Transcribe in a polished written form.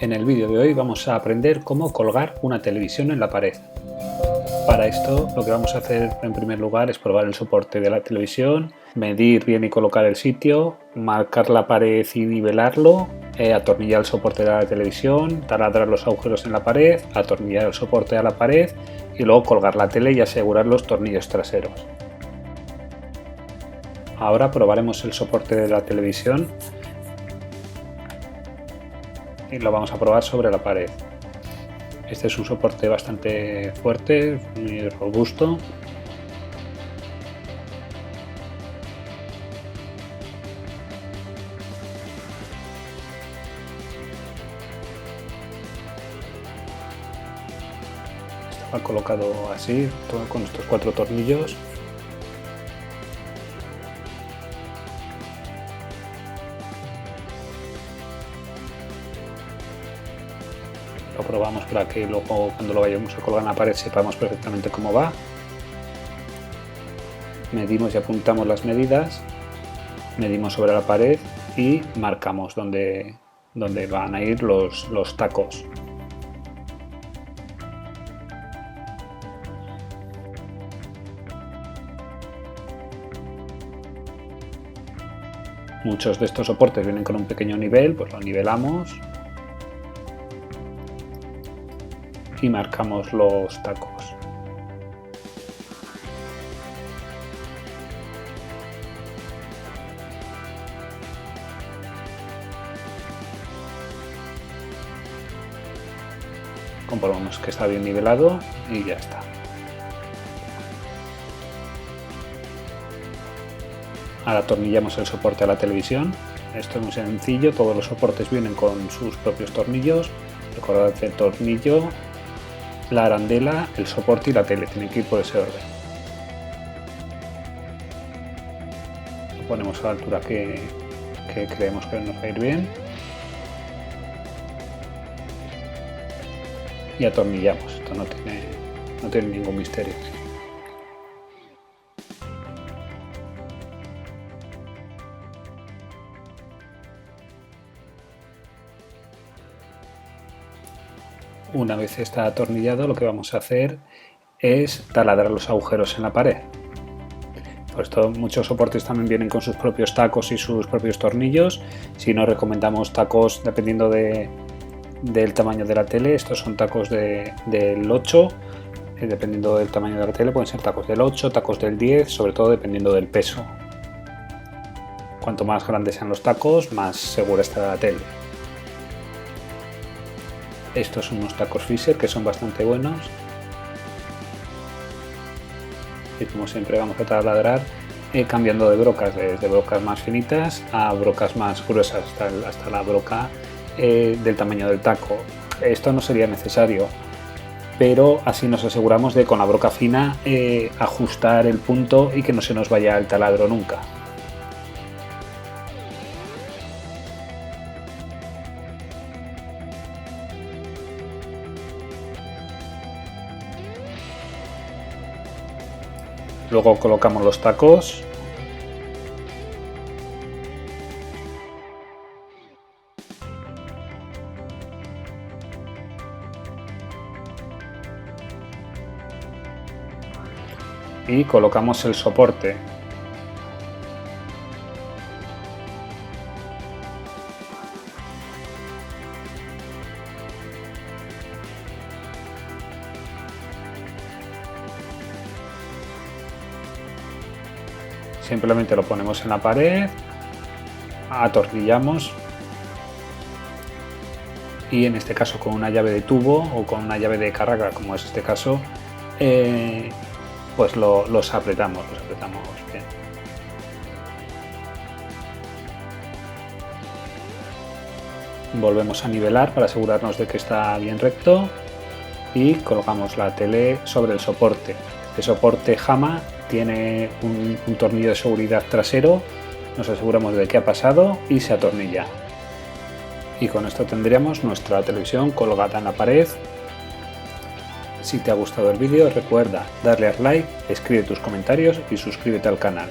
En el vídeo de hoy vamos a aprender cómo colgar una televisión en la pared. Para esto lo que vamos a hacer en primer lugar es probar el soporte de la televisión, medir bien y colocar el sitio, marcar la pared y nivelarlo, atornillar el soporte de la televisión, taladrar los agujeros en la pared, atornillar el soporte a la pared y luego colgar la tele y asegurar los tornillos traseros. Ahora probaremos el soporte de la televisión y lo vamos a probar sobre la pared. Este es un soporte bastante fuerte, muy robusto. Estaba colocado así, todo con estos 4 tornillos. Lo probamos para que luego cuando lo vayamos a colgar en la pared sepamos perfectamente cómo va. Medimos y apuntamos las medidas, medimos sobre la pared y marcamos dónde van a ir los tacos. Muchos de estos soportes vienen con un pequeño nivel, pues lo nivelamos y marcamos los tacos. Comprobamos que está bien nivelado y ya está. Ahora atornillamos el soporte a la televisión. Esto es muy sencillo, todos los soportes vienen con sus propios tornillos. Recordad el tornillo, la arandela, el soporte y la tele, tienen que ir por ese orden. Lo ponemos a la altura que creemos que nos va a ir bien y atornillamos. Esto no tiene ningún misterio. Una vez está atornillado, lo que vamos a hacer es taladrar los agujeros en la pared. Por esto muchos soportes también vienen con sus propios tacos y sus propios tornillos. Si no, recomendamos tacos dependiendo del tamaño de la tele. Estos son tacos del 8, dependiendo del tamaño de la tele pueden ser tacos del 8, tacos del 10, sobre todo dependiendo del peso. Cuanto más grandes sean los tacos, más segura estará la tele. Estos son unos tacos Fisher que son bastante buenos. Y como siempre vamos a taladrar cambiando de brocas, desde brocas más finitas a brocas más gruesas hasta la broca del tamaño del taco. Esto no sería necesario, pero así nos aseguramos de con la broca fina ajustar el punto y que no se nos vaya el taladro nunca. Luego colocamos los tacos. Y colocamos el soporte. Simplemente lo ponemos en la pared, atornillamos y en este caso con una llave de tubo o con una llave de carga, como es este caso, pues los apretamos bien. Volvemos a nivelar para asegurarnos de que está bien recto y colocamos la tele sobre el soporte. El soporte Hama tiene un tornillo de seguridad trasero, nos aseguramos de que ha pasado y se atornilla. Y con esto tendríamos nuestra televisión colgada en la pared. Si te ha gustado el vídeo, recuerda darle al like, escribe tus comentarios y suscríbete al canal.